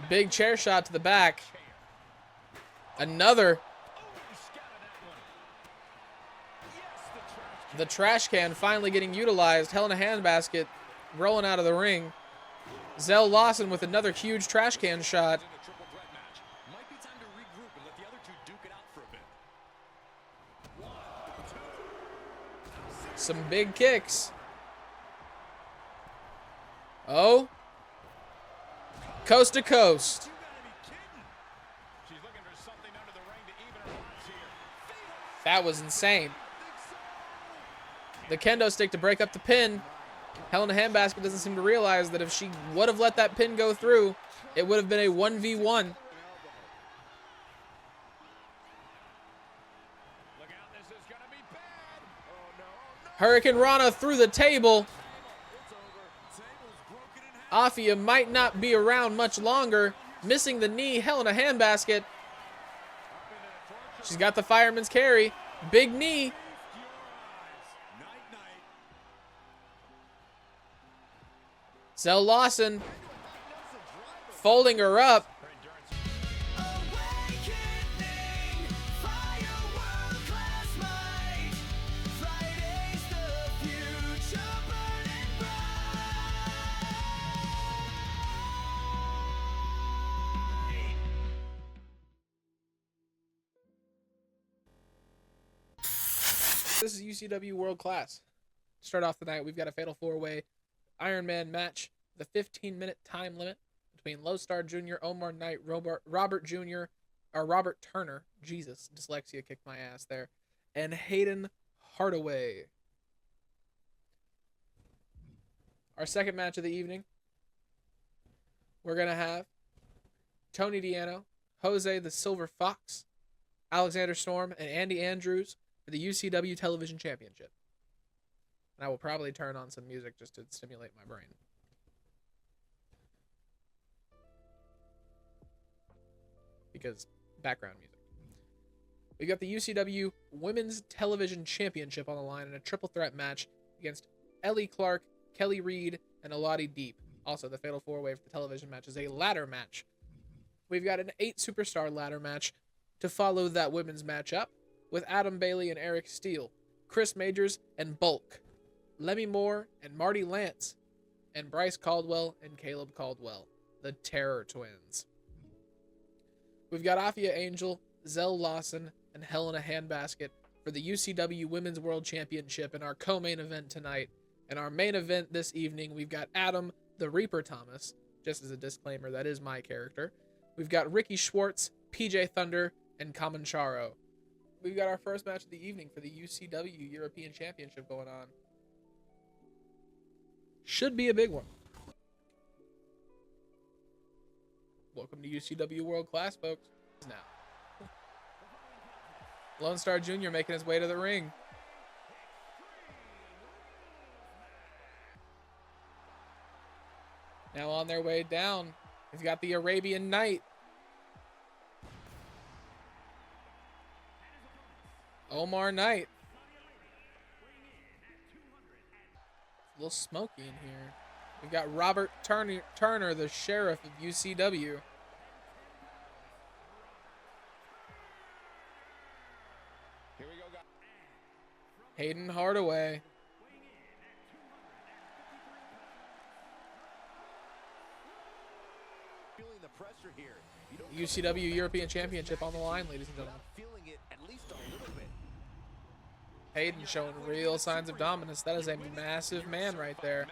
Big chair shot to the back. Another. The trash can finally getting utilized. Hell in a handbasket rolling out of the ring. Zell Lawson with another huge trash can shot. Some big kicks. Oh. Coast to coast. That was insane. The kendo stick to break up the pin. Hell in a handbasket doesn't seem to realize that if she would have let that pin go through, it would have been a 1v1. Hurricane Rana through the table. Afia might not be around much longer. Missing the knee. Hell in a handbasket. She's got the fireman's carry. Big knee. Zell Lawson folding her up. This is UCW World Class. To start off the night, we've got a fatal four-way Iron Man match. The 15-minute time limit between Lowstar Jr., Omar Knight, Robert Jr., or Robert Turner. Jesus, dyslexia kicked my ass there. And Hayden Hardaway. Our second match of the evening, we're going to have Tony Diano, Jose the Silver Fox, Alexander Storm, and Andy Andrews for the UCW Television Championship. And I will probably turn on some music just to stimulate my brain. Because background music. We got the UCW Women's Television Championship on the line in a triple threat match against Ellie Clark, Kelly Reed, and Elodie Deep. Also, the fatal four-way for the television match is a ladder match. We've got an 8-superstar ladder match to follow that women's matchup with Adam Bailey and Eric Steele, Chris Majors and Bulk, Lemmy Moore and Marty Lance, and Bryce Caldwell and Caleb Caldwell, the Terror Twins. We've got Afia Angel, Zell Lawson, and Hell in a Handbasket for the UCW Women's World Championship in our co-main event tonight. In our main event this evening, we've got Adam the Reaper Thomas. Just as a disclaimer, that is my character. We've got Ricky Schwartz, PJ Thunder, and Kamancharo. We've got our first match of the evening for the UCW European Championship going on. Should be a big one. Welcome to UCW World Class, folks. Now, Lone Star Jr. making his way to the ring. Now on their way down, he's got the Arabian Knight. Omar Knight. A little smoky in here. We've got Robert Turner, the sheriff of UCW. Hayden Hardaway. UCW European Championship on the line, ladies and gentlemen. Hayden showing real signs of dominance. That is a massive man right there.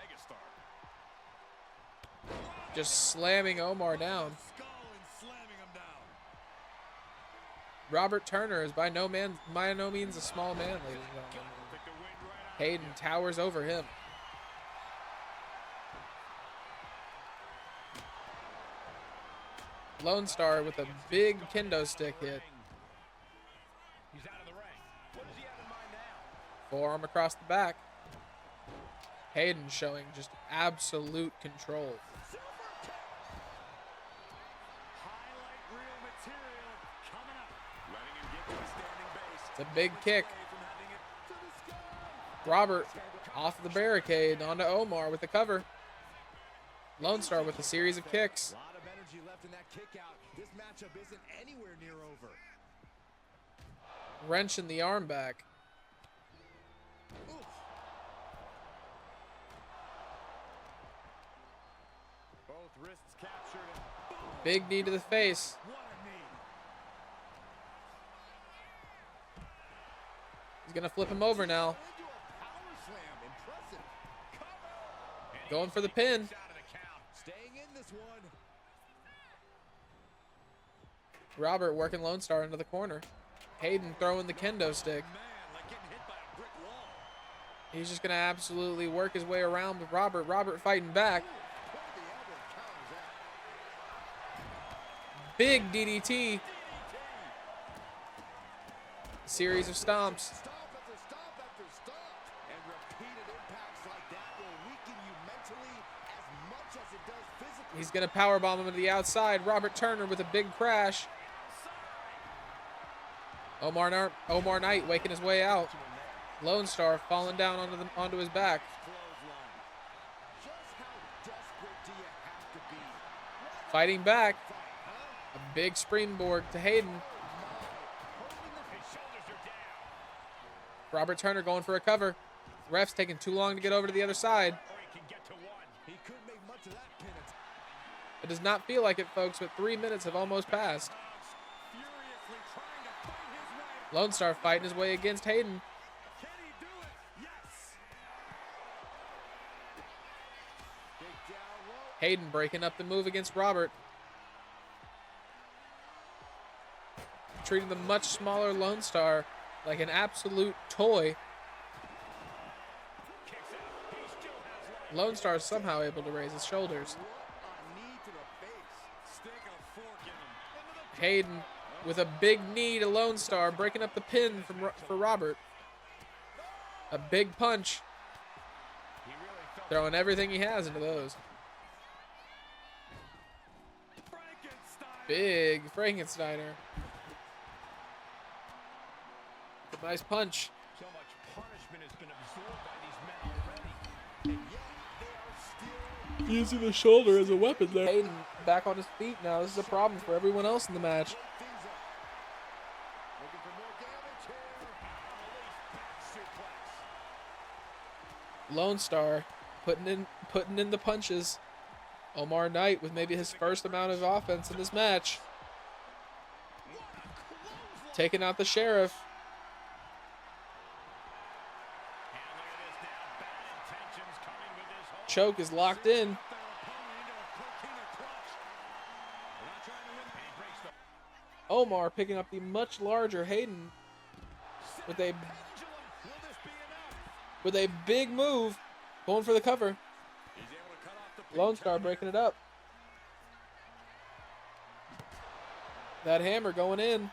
Just slamming Omar down. Robert Turner is by no means a small man, ladies and gentlemen. Hayden towers over him. Lone Star with a big kendo stick hit. Forearm across the back. Hayden showing just absolute control. It's a big kick. Robert off the barricade onto Omar with the cover. Lone Star with a series of kicks. energy left in that kick out. This matchup isn't anywhere near over. Wrenching the arm back. Oof. Both wrists captured. And boom. Big knee to the face. What a knee. He's going to flip him over now. Into a power slam. Impressive. Cover. Going for the pin. Staying in this one. Robert working Lone Star into the corner. Hayden throwing the kendo stick. Man, like getting hit by a brick wall. He's just going to absolutely work his way around with Robert. Robert fighting back. Big DDT. Series of stomps. Stomp after stomp after stomp. And repeated impacts like that will weaken you mentally as much as it does physically. He's going to powerbomb him to the outside. Robert Turner with a big crash. Omar Knight waking his way out. Lone Star falling down onto his back. Just how desperate do you have to be? Fighting back. A big springboard to Hayden. Robert Turner going for a cover. Ref's taking too long to get over to the other side. He couldn't make much of that pin attempt. It does not feel like it, folks, but 3 minutes have almost passed. Furiously trying to fight his way. Lone Star fighting his way against Hayden. Can he do it? Yes. Big down low. Hayden breaking up the move against Robert. Treating the much smaller Lone Star like an absolute toy. Lone Star is somehow able to raise his shoulders. A knee to the face. Stick a fork in him. Hayden with a big knee to Lone Star, breaking up the pin for Robert. A big punch. Throwing everything he has into those. Big Frankensteiner. A nice punch. So much punishment has been absorbed by these men already. And yet they are still Using the shoulder as a weapon there. Hayden back on his feet now. This is a problem for everyone else in the match. things up. Looking for more damage here. Back suplex. Lone Star putting in the punches. Omar Knight with maybe his first amount of offense in this match. Taking out the Sheriff. Choke is locked in. Omar picking up the much larger Hayden with a big move, going for the cover. Lone Star breaking it up. That hammer going in.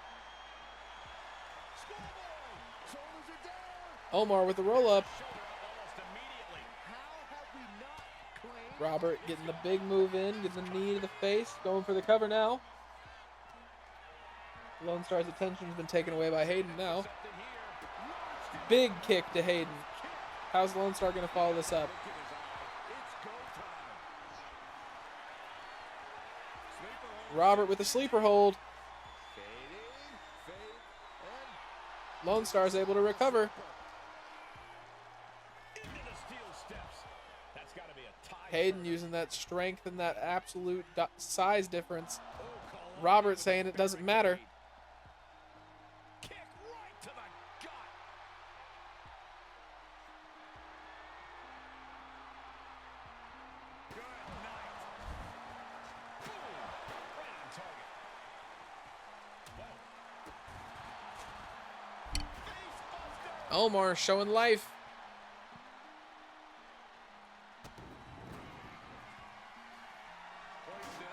Omar with the roll up. Robert getting the big move in, getting the knee to the face, going for the cover now. Lone Star's attention's been taken away by Hayden now. Big kick to Hayden. How's Lone Star going to follow this up? Robert with a sleeper hold. Lone Star is able to recover. Hayden using that strength and that absolute size difference. Robert saying it doesn't matter. Kick right to the gut. Good night. Boom. Right on target. Whoa. Omar showing life.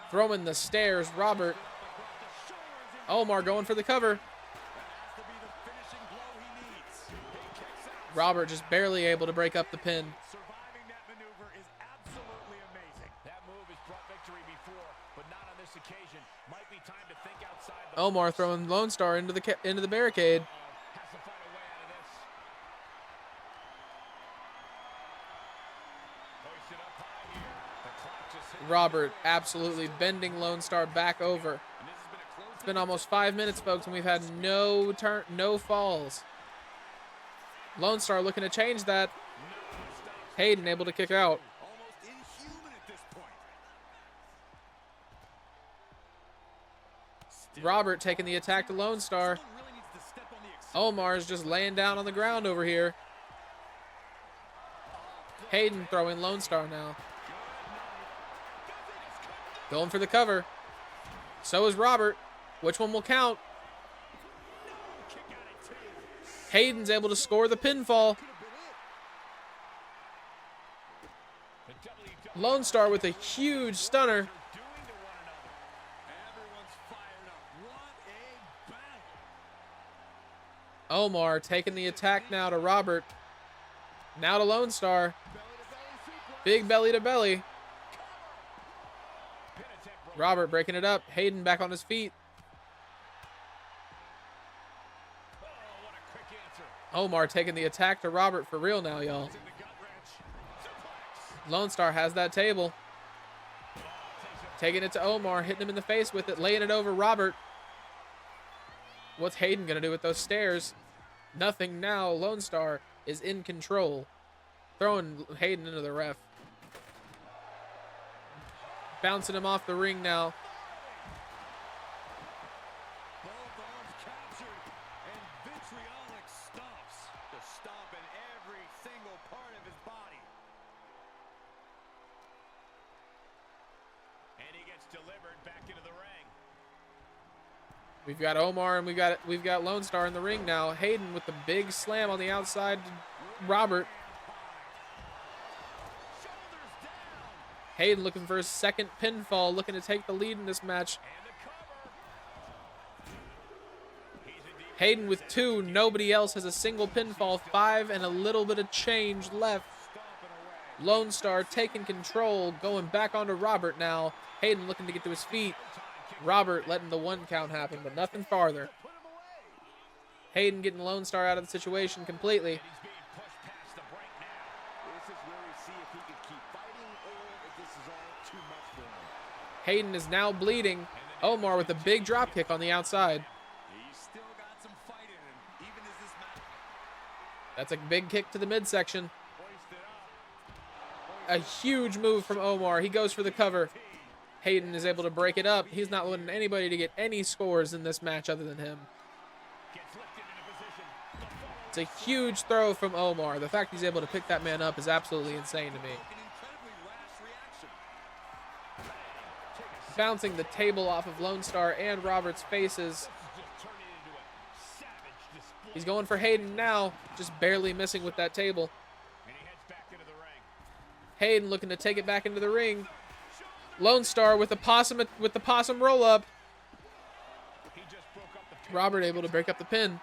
Throwing the stairs, Robert. Omar going for the cover. Robert just barely able to break up the pin. Surviving that maneuver is absolutely amazing. That move has brought victory before, but not on this occasion. Might be time to think outside the Omar throwing Lone Star into the barricade. has to find a way out of this. Hoisted up high here. The clock just hit Robert absolutely bending Lone Star back over. It's been almost 5 minutes, folks, and we've had no falls. Lone Star looking to change that. Hayden able to kick out. Robert taking the attack to Lone Star. Omar is just laying down on the ground over here. Hayden throwing Lone Star now. Going for the cover. So is Robert. Which one will count? Hayden's able to score the pinfall. Lone Star with a huge stunner. Omar taking the attack now to Robert. Now to Lone Star. Big belly to belly. Robert breaking it up. Hayden back on his feet. Omar taking the attack to Robert for real now, y'all. Lone Star has that table. Taking it to Omar, hitting him in the face with it, laying it over Robert. What's Hayden going to do with those stairs? Nothing now. Lone Star is in control. Throwing Hayden into the ref. Bouncing him off the ring now. Both arms captured and vitriolic stomps. The stomp in every single part of his body. And he gets delivered back into the ring. We've got Omar and we've got Lone Star in the ring now. Hayden with the big slam on the outside to Robert. Hayden looking for his second pinfall, looking to take the lead in this match. Hayden with 2. Nobody else has a single pinfall. 5 and a little bit of change left. Lone Star taking control, going back onto Robert now. Hayden looking to get to his feet. Robert letting the 1 count happen, but nothing farther. Hayden getting Lone Star out of the situation completely. Hayden is now bleeding. Omar with a big drop kick on the outside. That's a big kick to the midsection. A huge move from Omar. He goes for the cover. Hayden is able to break it up. He's not letting anybody to get any scores in this match other than him. It's a huge throw from Omar. The fact he's able to pick that man up is absolutely insane to me. Bouncing the table off of Lone Star and Robert's faces. He's going for Hayden now, just barely missing with that table. Hayden looking to take it back into the ring. Lone Star with the possum roll up. Robert able to break up the pin.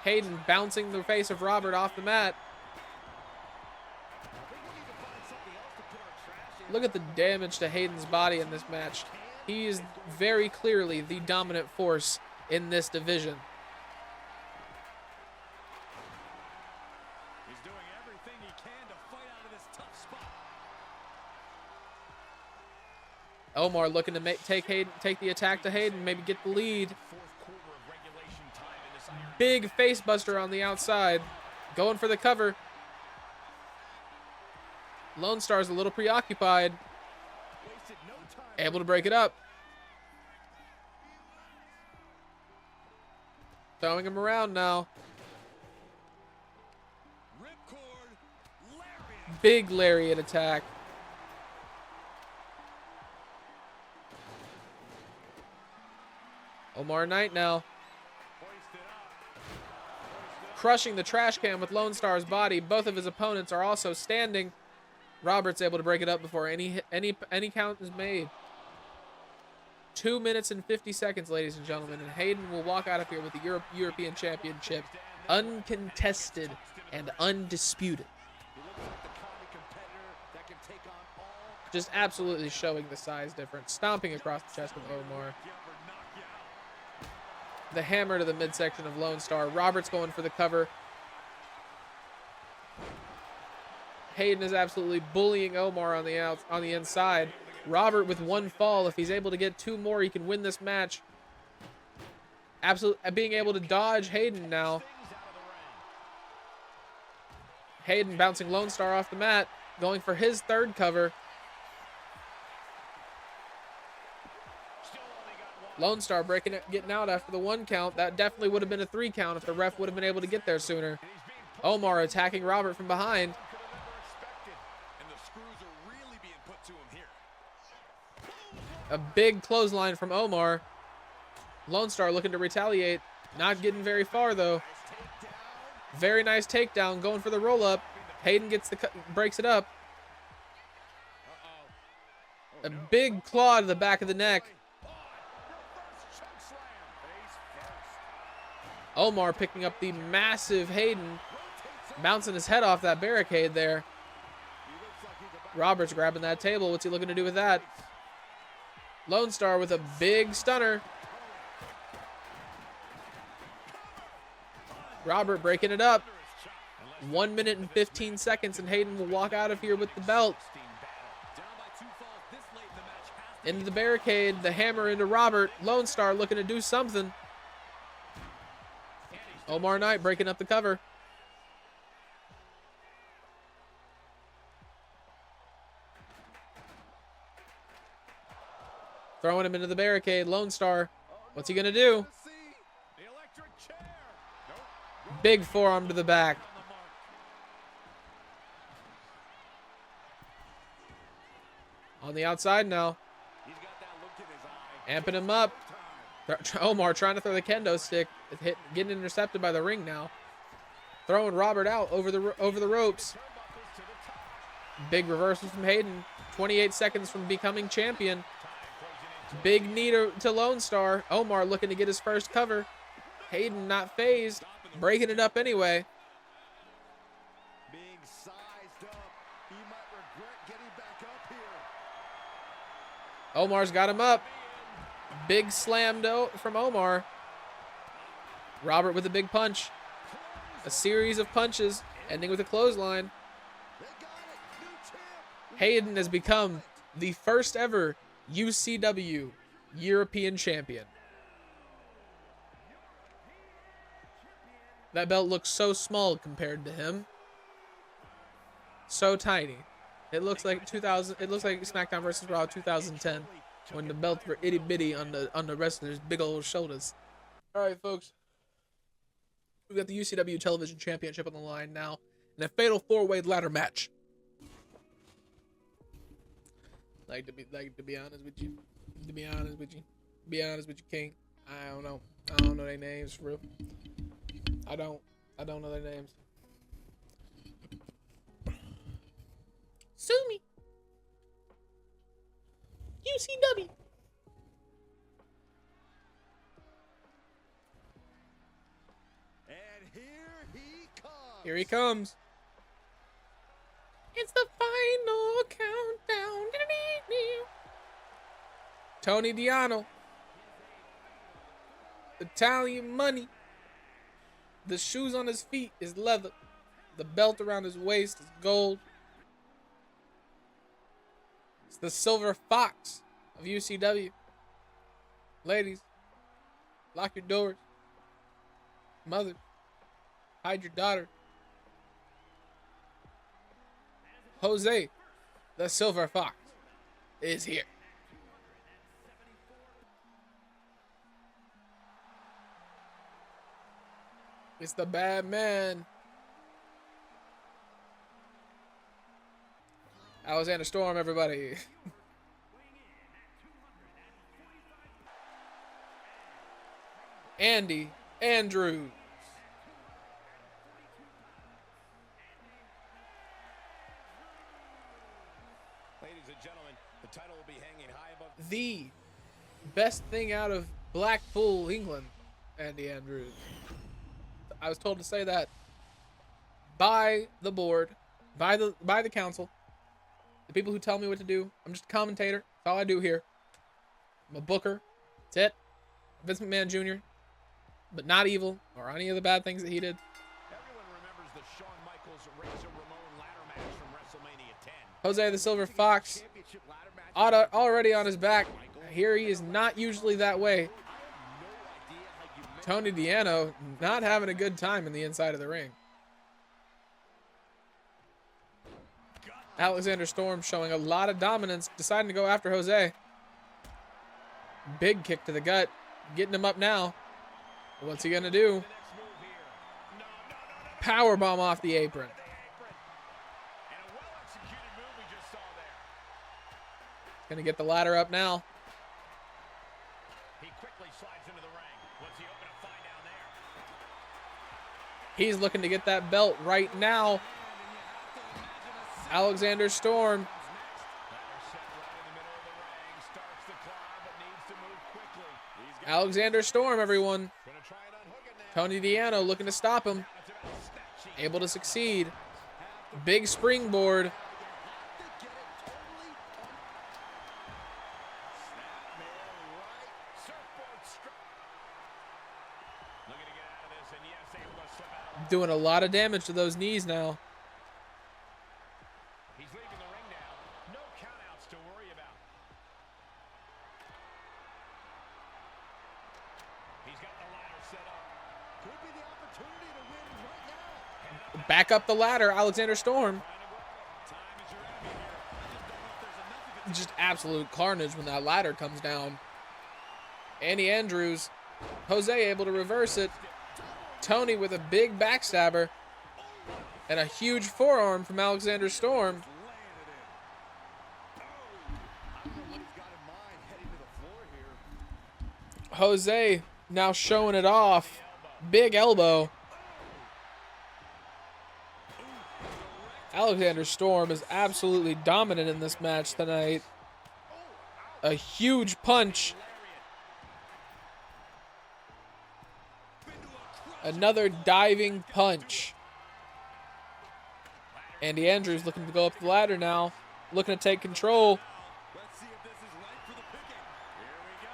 Hayden bouncing the face of Robert off the mat. Look at the damage to Hayden's body in this match. He is very clearly the dominant force in this division. He's doing everything he can to fight out of this tough spot. Omar looking to take the attack to Hayden, maybe get the lead. Big face buster on the outside. Going for the cover. Lone Star's a little preoccupied. Able to break it up. Throwing him around now. Big lariat attack. Omar Knight now. Crushing the trash can with Lone Star's body. Both of his opponents are also standing. Robert's able to break it up before any count is made. 2 minutes and 50 seconds, ladies and gentlemen, and Hayden will walk out of here with the European Championship, uncontested and undisputed. Just absolutely showing the size difference, stomping across the chest of Omar. The hammer to the midsection of Lone Star. Robert's going for the cover. Hayden is absolutely bullying Omar on the inside. Robert with one fall. If he's able to get 2 more, he can win this match. Absolutely being able to dodge Hayden now. Hayden bouncing Lone Star off the mat, going for his 3rd cover. Lone Star breaking it, getting out after the 1 count. That definitely would have been a 3 count if the ref would have been able to get there sooner. Omar attacking Robert from behind. A big clothesline from Omar. Lone Star looking to retaliate. Not getting very far, though. Very nice takedown, going for the roll-up. Hayden gets breaks it up. A big claw to the back of the neck. Omar picking up the massive Hayden, bouncing his head off that barricade there. Robert's grabbing that table. What's he looking to do with that? Lone Star with a big stunner. Robert breaking it up. 1 minute and 15 seconds, and Hayden will walk out of here with the belt. Into the barricade, the hammer into Robert. Lone Star looking to do something. Omar Knight breaking up the cover. Throwing him into the barricade. Lone Star, what's he going to do? Big forearm to the back. On the outside now. Amping him up. Omar trying to throw the kendo stick. Getting intercepted by the ring now. Throwing Robert out over the ropes. Big reversal from Hayden. 28 seconds from becoming champion. Big knee to Lone Star. Omar looking to get his first cover. Hayden not phased. Breaking it up anyway. Being sized up, he might regret getting back up here. Omar's got him up. Big slam from Omar. Robert with a big punch. A series of punches, ending with a clothesline. Hayden has become the first ever UCW European champion. That belt looks so small compared to him. So tiny. It looks like 2000. It looks like SmackDown vs. Raw 2010, when the belts were itty bitty on the wrestlers' big old shoulders. All right, folks. We've got the UCW Television Championship on the line now in a fatal 4-way ladder match. Like to be honest with you. To be honest with you, King. I don't know their names for real. I don't know their names. Sue me. UCW. And here he comes. Here he comes. It's the final countdown. Tony Diano. Italian money. The shoes on his feet is leather. The belt around his waist is gold. It's the silver fox of UCW. Ladies, lock your doors. Mother, hide your daughter. Jose, the silver fox, is here. It's the bad man. Alexander Storm, everybody. Andy Andrews. Ladies and gentlemen, the title will be hanging high above The best thing out of Blackpool, England, Andy Andrews. I was told to say that by the board, by the council, the people who tell me what to do. I'm just a commentator. That's all I do here. I'm a booker. That's it. Vince McMahon Jr., but not evil or any of the bad things that he did. Everyone remembers the Shawn Michaels Razor Ramon ladder match from Jose the Silver Fox already on his back. Here he is not usually that way. Tony Deano not having a good time in the inside of the ring. Alexander Storm showing a lot of dominance, deciding to go after Jose. Big kick to the gut, getting him up now. What's he gonna do? Power bomb off the apron. Gonna get the ladder up now. He quickly slides into the ring. What's he open to find down there? He's looking to get that belt right now. Alexander Storm. Alexander Storm, everyone. Tony Deano looking to stop him. Able to succeed. Big springboard. Doing a lot of damage to those knees now. He's leaving the ring now. No countouts to worry about. He's got the ladder set up. Could be the opportunity to win right now. Back up the ladder, Alexander Storm. Just absolute carnage when that ladder comes down. Andy Andrews, Jose able to reverse it. Tony with a big backstabber and a huge forearm from Alexander Storm. Jose now showing it off. Big elbow. Alexander Storm is absolutely dominant in this match tonight. A huge punch. Another diving punch. Andy Andrews looking to go up the ladder now. Looking to take control. Let's see if this is right for the picking. Here we go.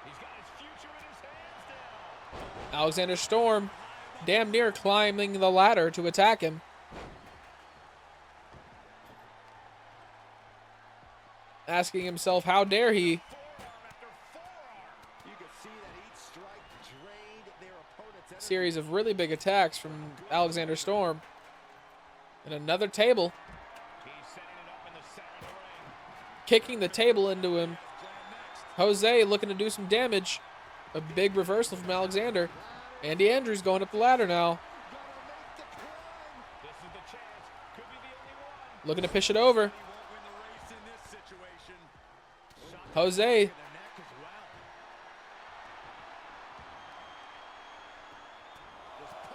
He's got his future in his hands now. Alexander Storm damn near climbing the ladder to attack him. Asking himself, how dare he? Series of really big attacks from Alexander Storm. And another table. Kicking the table into him. Jose looking to do some damage. A big reversal from Alexander. Andy Andrews going up the ladder now. Looking to push it over. Jose.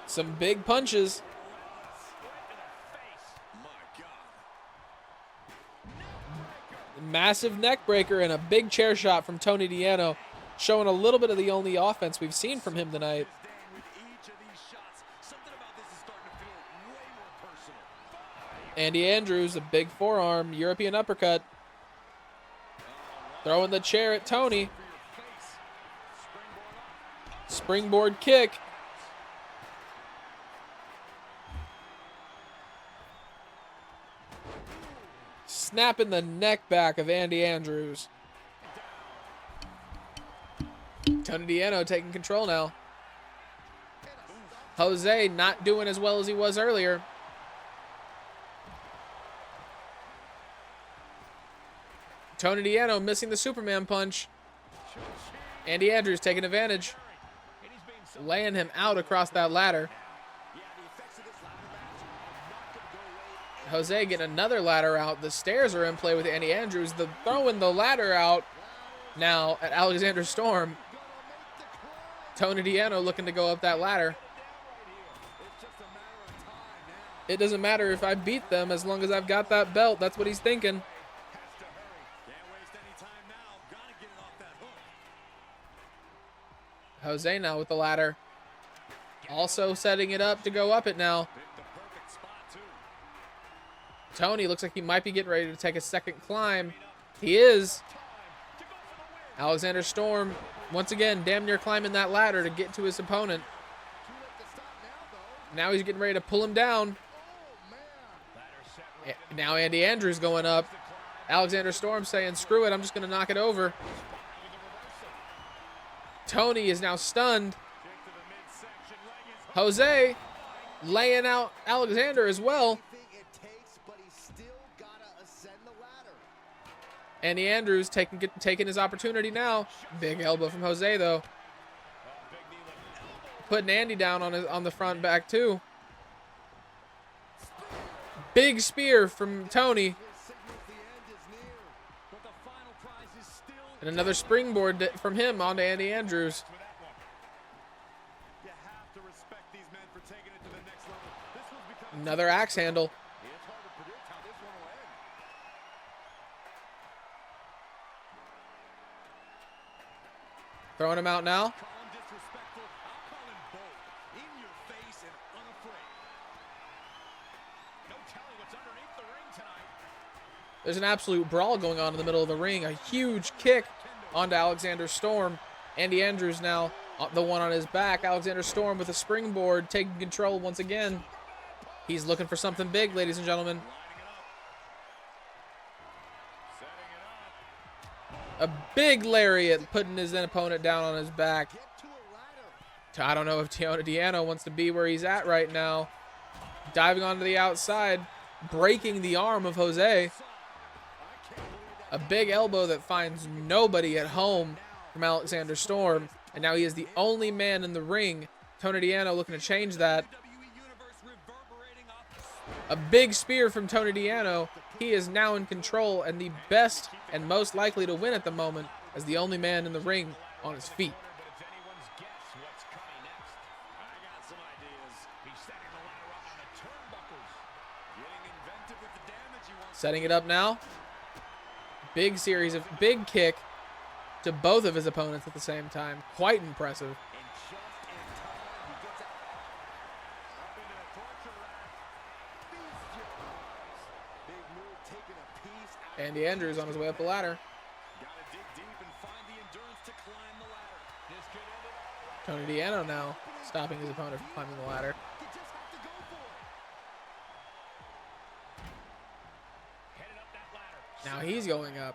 Some big punches. Massive neck breaker and a big chair shot from Tony Deano, showing a little bit of the only offense we've seen from him tonight. Andy Andrews, a big forearm, European uppercut. Throwing the chair at Tony. Springboard kick. Snapping the neck back of Andy Andrews. Tony Deano taking control now. Jose not doing as well as he was earlier. Tony Deano missing the Superman punch. Andy Andrews taking advantage. Laying him out across that ladder. Jose getting another ladder out. The stairs are in play with Andy Andrews. Throwing the ladder out now at Alexander Storm. Tony Deano looking to go up that ladder. It doesn't matter if I beat them as long as I've got that belt. That's what he's thinking. Jose now with the ladder. Also setting it up to go up it now. Tony looks like he might be getting ready to take a second climb. He is. Alexander Storm, once again, damn near climbing that ladder to get to his opponent. Now he's getting ready to pull him down. Now Andy Andrews going up. Alexander Storm saying, screw it, I'm just going to knock it over. Tony is now stunned. Jose laying out Alexander as well. Andy Andrews taking his opportunity now. Big elbow from Jose, though. Putting Andy down on the front back, too. Big spear from Tony. And another springboard from him onto Andy Andrews. Another axe handle. Throwing him out now. There's an absolute brawl going on in the middle of the ring. A huge kick onto Alexander Storm. Andy Andrews now the one on his back. Alexander Storm with a springboard taking control once again. He's looking for something big, ladies and gentlemen. A big lariat putting his opponent down on his back. I don't know if Tony Deano wants to be where he's at right now. Diving onto the outside, breaking the arm of Jose. A big elbow that finds nobody at home from Alexander Storm. And now he is the only man in the ring. Tony Deano looking to change that. A big spear from Tony Deano. He is now in control and the best and most likely to win at the moment as the only man in the ring on his feet. Setting it up now. Big series of big kick to both of his opponents at the same time. Quite impressive. Andy Andrews on his way up the ladder. Tony Deano now stopping his opponent from climbing the ladder. Now he's going up.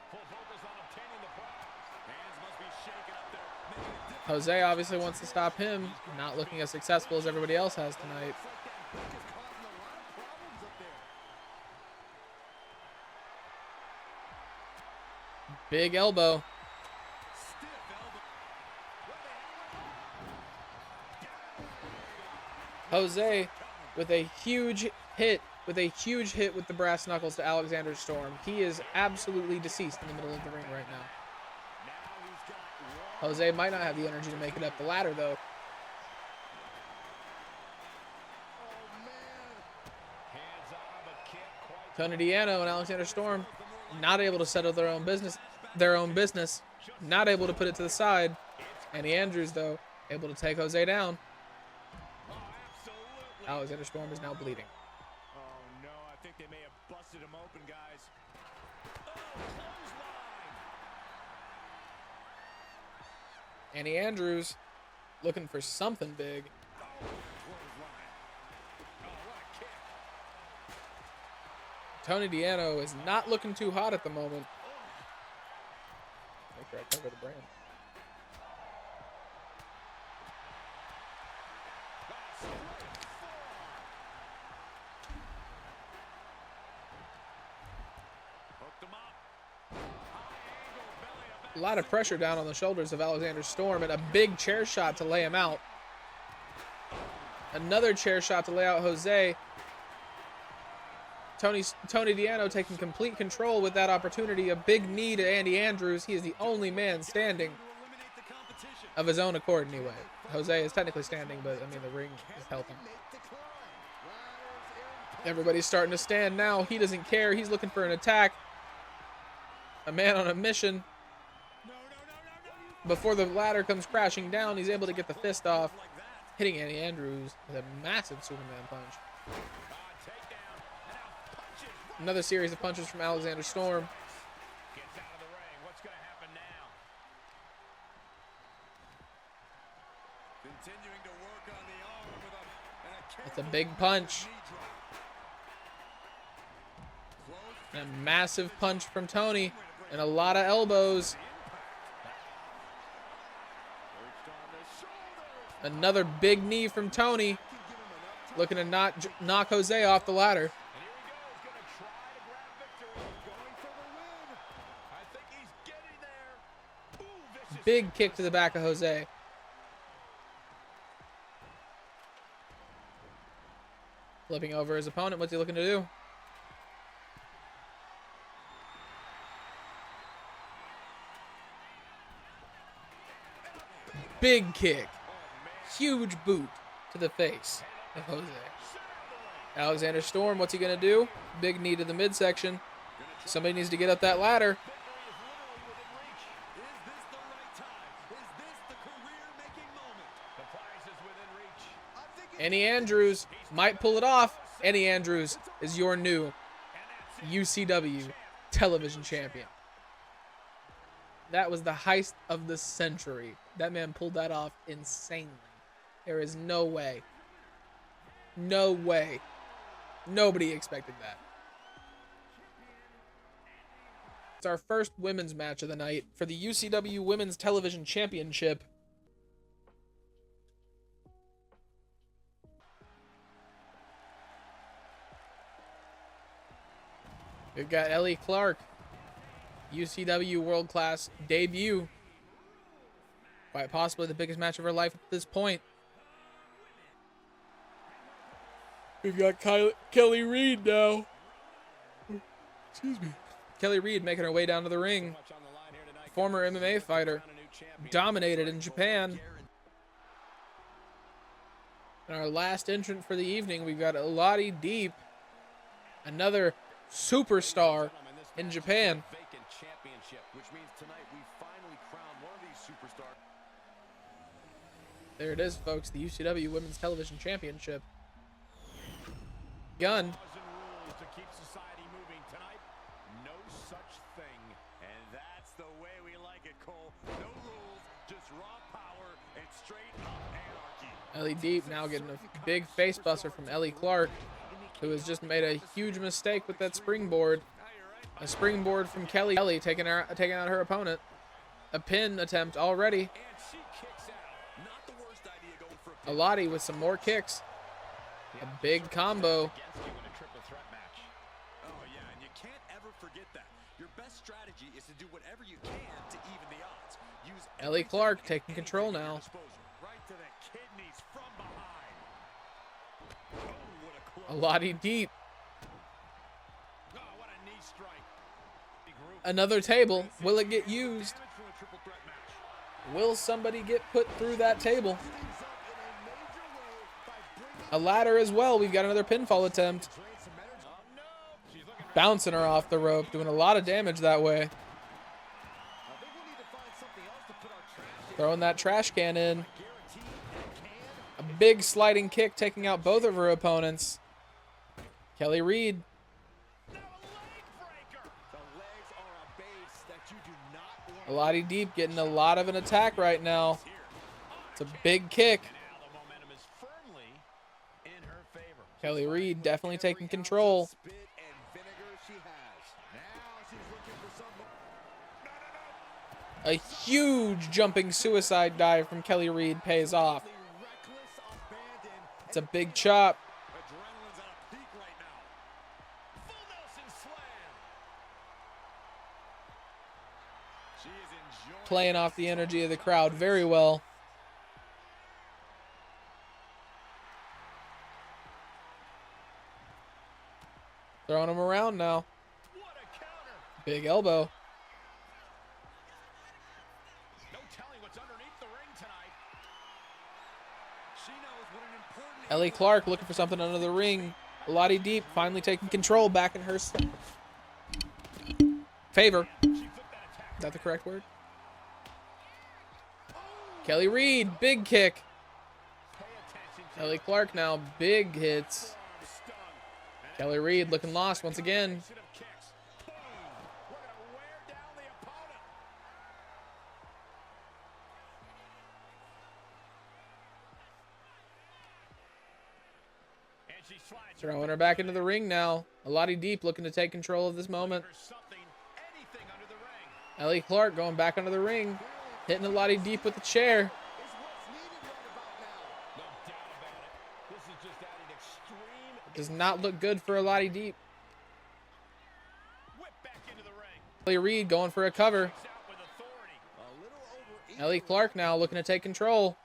Jose obviously wants to stop him. Not looking as successful as everybody else has tonight. Big elbow. Jose with a huge hit with the brass knuckles to Alexander Storm. He is absolutely deceased in the middle of the ring right now. Jose might not have the energy to make it up the ladder, though. Tony Deano and Alexander Storm not able to settle their own business. Not able to put it to the side. Andy Andrews, though, able to take Jose down. Alexander Storm is now bleeding. Oh, no, I think they may have busted him open, guys. Andy Andrews looking for something big. Tony Deano is not looking too hot at the moment. Make sure I cover the brand. A lot of pressure down on the shoulders of Alexander Storm and a big chair shot to lay him out. Another chair shot to lay out Jose. Tony Deano taking complete control with that opportunity. A big knee to Andy Andrews. He is the only man standing of his own accord anyway. Jose is technically standing, but I mean the ring is helping. Everybody's starting to stand now. He doesn't care. He's looking for an attack. A man on a mission. Before the ladder comes crashing down, he's able to get the fist off, hitting Andy Andrews with a massive Superman punch. Another series of punches from Alexander Storm. It's a big punch. And a massive punch from Tony. And a lot of elbows. Another big knee from Tony. Looking to knock Jose off the ladder. Big kick to the back of Jose. Flipping over his opponent. What's he looking to do? Big kick. Huge boot to the face of Jose. Alexander Storm, what's he going to do? Big knee to the midsection. Somebody needs to get up that ladder. Eddie Andrews might pull it off. Eddie Andrews is your new UCW television champion. That was the heist of the century. That man pulled that off insanely. There is no way. No way. Nobody expected that. It's our first women's match of the night for the UCW Women's Television Championship. We've got Ellie Clark, UCW World Class debut. Quite possibly the biggest match of her life at this point. We've got Kelly Reed now. Excuse me. Kelly Reed making her way down to the ring. Former MMA fighter. Dominated in Japan. And our last entrant for the evening, we've got Lottie Deep. Another superstar in Japan. There it is, folks. The UCW Women's Television Championship. Gun. Ellie Deep now getting a big face buster from Ellie Clark, who has just made a huge mistake with that springboard. A springboard from Kelly taking out her opponent. A pin attempt already. Lottie with some more kicks. A big combo. Ellie Clark taking control now. Lottie Deep. Another table. Will it get used? Will somebody get put through that table? A ladder as well. We've got another pinfall attempt. Bouncing her off the rope. Doing a lot of damage that way. Throwing that trash can in. A big sliding kick taking out both of her opponents. Kelly Reed. Lottie Deep getting a lot of an attack right now. It's a big kick. Kelly Reed definitely taking control. A huge jumping suicide dive from Kelly Reed pays off. It's a big chop. Playing off the energy of the crowd very well. Throwing him around now. Big elbow. Ellie Clark looking for something under the ring. Lottie Deep finally taking control back in her favor. Is that the correct word? Kelly Reed, big kick. Ellie Clark now, big hits. Kelly Reed looking lost once again. Throwing her back into the ring now. Lottie Deep looking to take control of this moment. Ellie Clark going back under the ring. Hitting the Lottie Deep with the chair. Does not look good for a Lottie Deep. Kelly Reed going for a cover. Ellie Clark now looking to take control.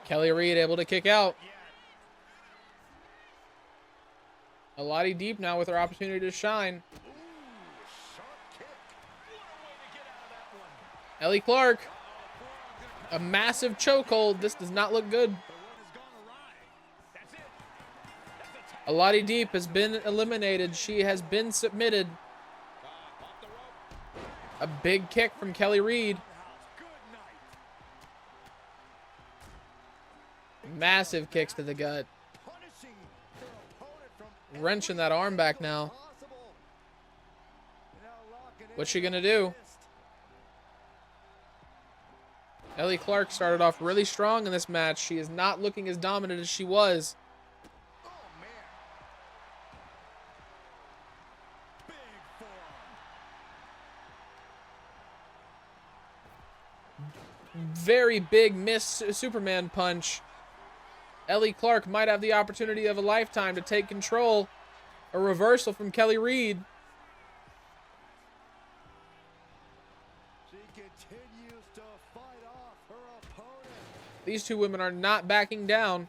Kelly Reed able to kick out. A Lottie Deep now with her opportunity to shine. Ellie Clark. A massive chokehold. This does not look good. A Lottie Deep has been eliminated. She has been submitted. A big kick from Kelly Reed. Massive kicks to the gut. Wrenching that arm back now. What's she gonna do? Ellie Clark started off really strong in this match. She is not looking as dominant as she was. Very big miss Superman punch. Ellie Clark might have the opportunity of a lifetime to take control. A reversal from Kelly Reed. She continues to fight off her opponent. These two women are not backing down.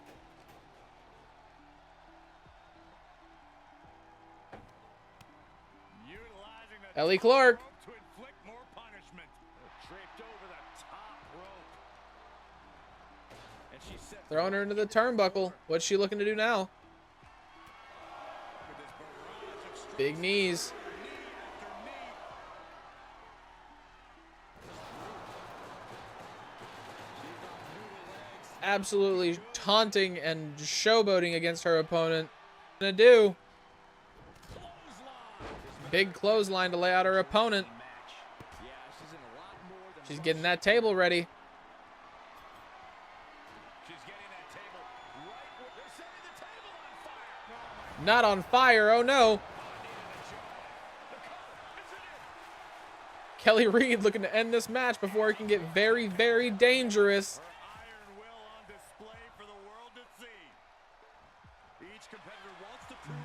Ellie Clark. To inflict more punishment. Draped over the top rope. And she set Throwing her into the turnbuckle. What's she looking to do now? Big knees. Absolutely taunting and showboating against her opponent. Gonna do. Big clothesline to lay out her opponent. She's getting that table ready. Not on fire, oh no. Kelly Reed looking to end this match before it can get very, very dangerous.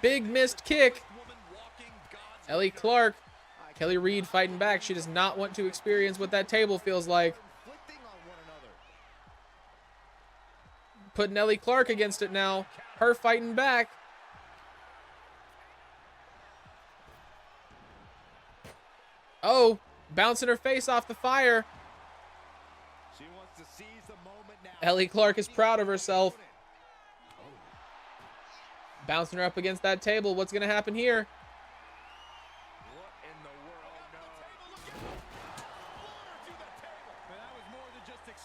Big missed kick. Ellie Clark. Kelly Reed fighting back. She does not want to experience what that table feels like. Putting Ellie Clark against it now. Her fighting back. Oh, bouncing her face off the fire. She wants to seize the moment now. Ellie Clark is proud of herself. Bouncing her up against that table. What's going to happen here? What in the world?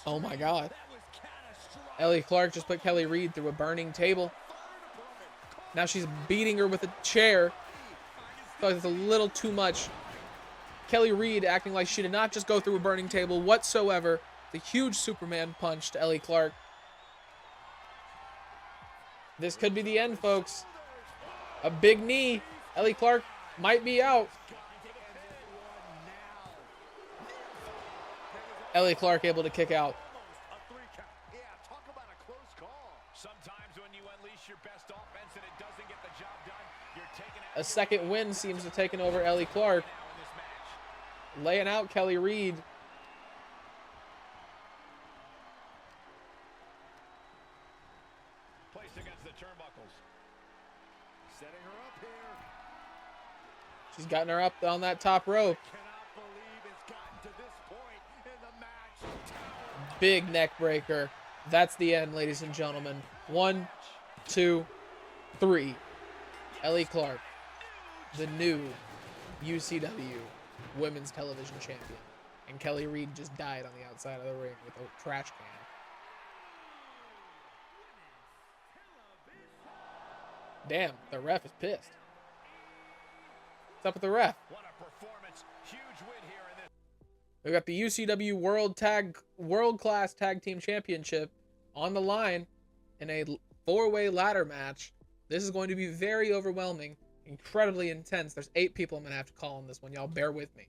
No. Oh my God. Ellie Clark just put Kelly Reed through a burning table. Now she's beating her with a chair. I feel like it's a little too much. Kelly Reed acting like she did not just go through a burning table whatsoever. The huge Superman punch to Ellie Clark. This could be the end, folks. A big knee. Ellie Clark might be out. Ellie Clark able to kick out. Yeah, talk about a close call. Sometimes when you unleash your best offense and it doesn't get the job done, you're taking A second win seems to have taken over Ellie Clark. Laying out Kelly Reed. Placed against the turnbuckles. Setting her up here. She's gotten her up on that top rope. Cannot believe it's gotten to this point in the match. Big neck breaker. That's the end, ladies and gentlemen. 1, 2, 3. Ellie Clark, the new UCW Women's Television Champion. And Kelly Reed just died on the outside of the ring with a trash can. Damn, the ref is pissed. What's up with the ref? What a performance. Huge win here in this. We got the UCW World Class Tag Team Championship on the line in a 4-way ladder match. This is going to be very overwhelming, incredibly intense. There's 8 people I'm going to have to call on this one. Y'all bear with me.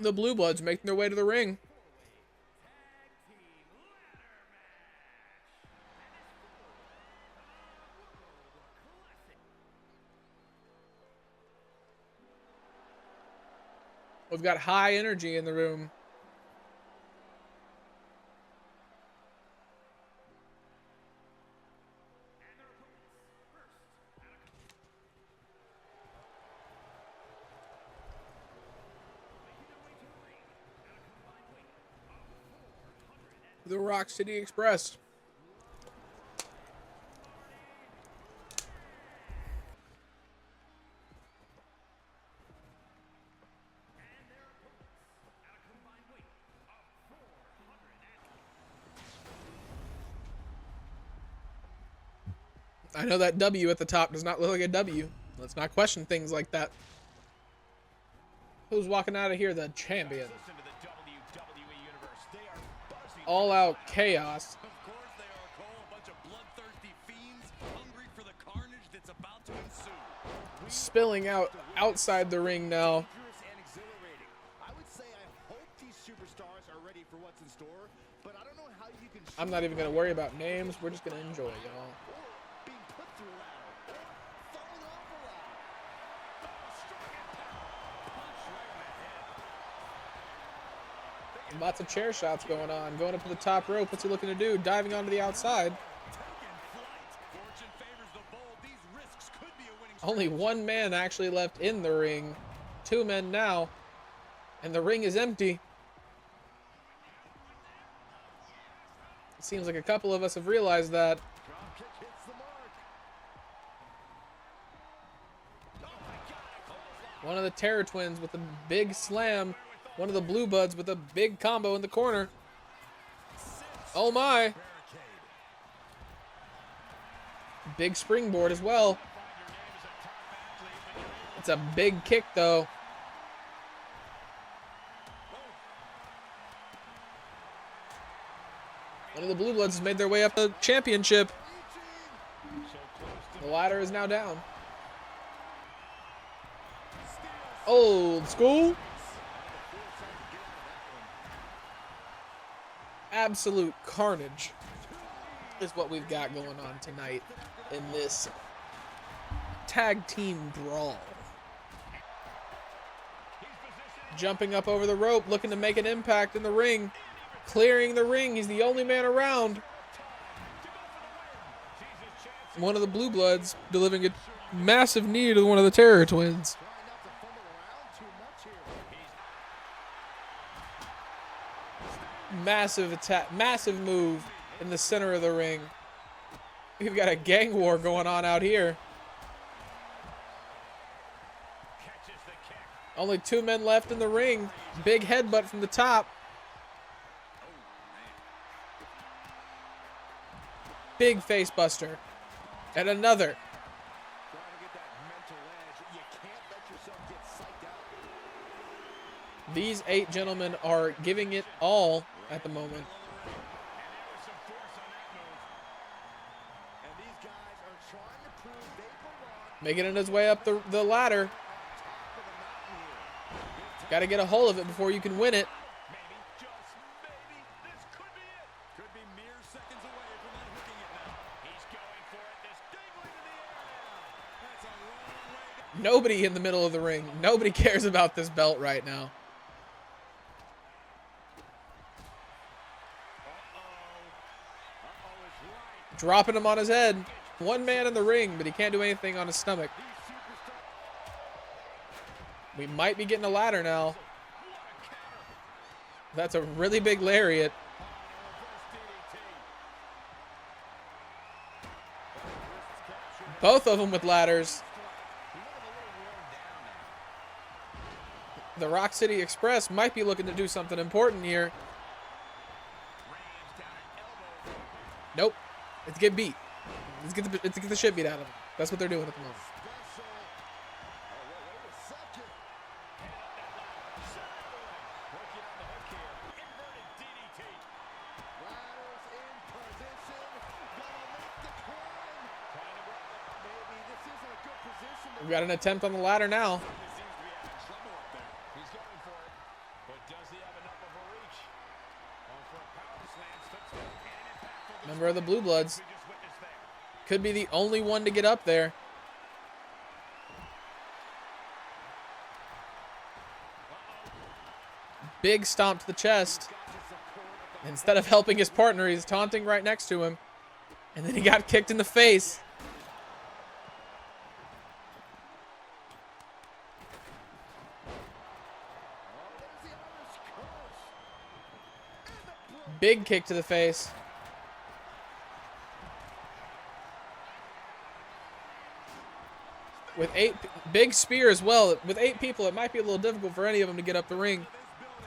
The Blue Bloods making their way to the ring. We've got high energy in the room. The Rock City Express. I know that W at the top does not look like a W. Let's not question things like that. Who's walking out of here? The champion. All out chaos. Of course they are, Cole. A bunch of bloodthirsty fiends hungry for the carnage that's about to ensue. Spilling out outside the ring now. Dangerous and exhilarating. I would say I hope these superstars are ready for what's in store, but I don't know how you can. I'm not even going to worry about names. We're just going to enjoy, y'all. Being put through a ladder, or falling off a ladder. Punch right in the head. Lots of chair shots going on. Going up to the top rope. What's he looking to do? Diving onto the outside. Fortune favors the bold. These risks could be a winning. Only one man actually left in the ring. 2 men now. And the ring is empty. It seems like a couple of us have realized that. Drop kick hits the mark. Oh my God! One of the Terror Twins with a big slam. One of the Blue Buds with a big combo in the corner. Oh my. Big springboard as well. It's a big kick though. One of the Blue Bloods has made their way up the championship. The ladder is now down. Old school. Absolute carnage is what we've got going on tonight in this tag team brawl. Jumping up over the rope, looking to make an impact in the ring. Clearing the ring. He's the only man around. One of the Blue Bloods delivering a massive knee to one of the Terror Twins. Massive attack, massive move in the center of the ring. We've got a gang war going on out here. Only 2 men left in the ring. Big headbutt from the top. Big face buster. And another. These 8 gentlemen are giving it all at the moment. Making it his way up the ladder. Got to get a hold of it before you can win it. Nobody in the middle of the ring. Nobody cares about this belt right now. Dropping him on his head. 1 man in the ring, but he can't do anything on his stomach. We might be getting a ladder now. That's a really big lariat. Both of them with ladders. The Rock City Express might be looking to do something important here. Nope. Let's get beat. Let's get the shit beat out of them. That's what they're doing at the moment. We got an attempt on the ladder now. Member of the Blue Bloods. Could be the only one to get up there. Big stomp to the chest. Instead of helping his partner, he's taunting right next to him. And then he got kicked in the face. Big kick to the face. With big spear as well. With 8 people, it might be a little difficult for any of them to get up the ring.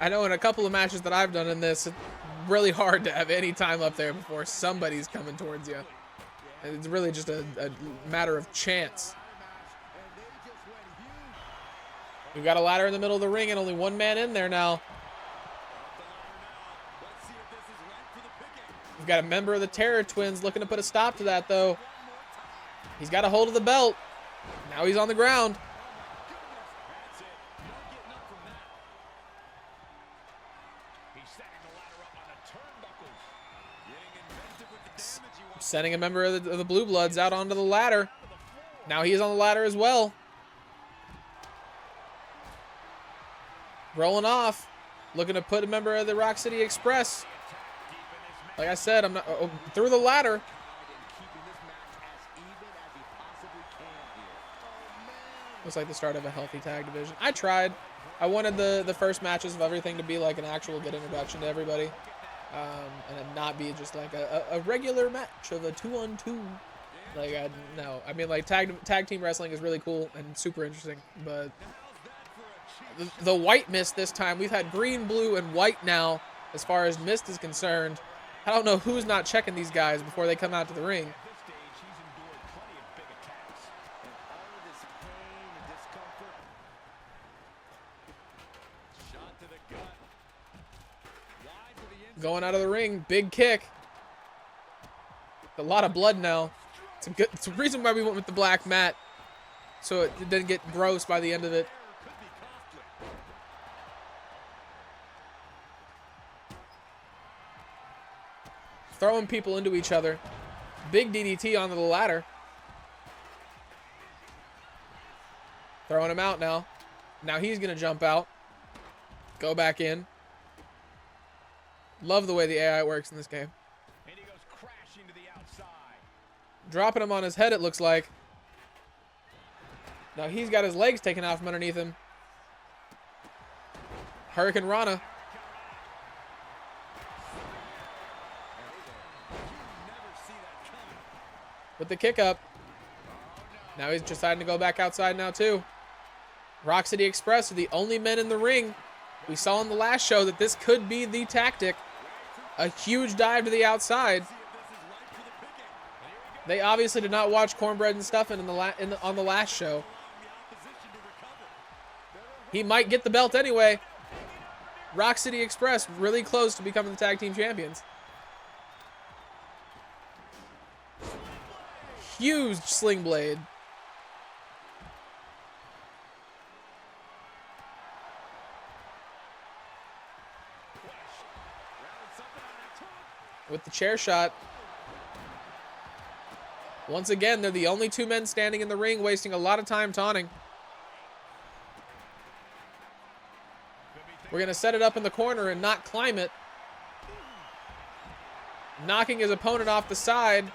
I know in a couple of matches that I've done in this, it's really hard to have any time up there before somebody's coming towards you. And it's really just a matter of chance. We've got a ladder in the middle of the ring and only one man in there now. We've got a member of the Terror Twins looking to put a stop to that, though. He's got a hold of the belt. Now he's on the ground. Sending a member of the Blue Bloods out onto the ladder. Now he is on the ladder as well. Rolling off. Looking to put a member of the Rock City Express. Like I said, I'm not through the ladder. Looks like the start of a healthy tag division. I tried. I wanted the first matches of everything to be like an actual good introduction to everybody. And it not be just like a regular match of a 2-on-2. Like, no. I mean, like, tag team wrestling is really cool and super interesting. But the white mist this time, we've had green, blue, and white now as far as mist is concerned. I don't know who's not checking these guys before they come out to the ring. Going out of the ring, big kick. A lot of blood now. It's a reason why we went with the black mat, so it didn't get gross by the end of it. Throwing people into each other. Big DDT onto the ladder. Throwing him out now. Now he's going to jump out. Go back in. Love the way the AI works in this game. And he goes crashing to the outside. Dropping him on his head, it looks like. Now he's got his legs taken out from underneath him. Hurricane Rana. With the kick up. Now he's deciding to go back outside now too. Rock City Express are the only men in the ring. We saw in the last show that this could be the tactic. A huge dive to the outside. They obviously did not watch Cornbread and Stuffin' on the last show. He might get the belt anyway. Rock City Express really close to becoming the tag team champions. Huge sling blade. With the chair shot. Once again, they're the only 2 men standing in the ring, wasting a lot of time taunting. We're going to set it up in the corner and not climb it. Knocking his opponent off the side.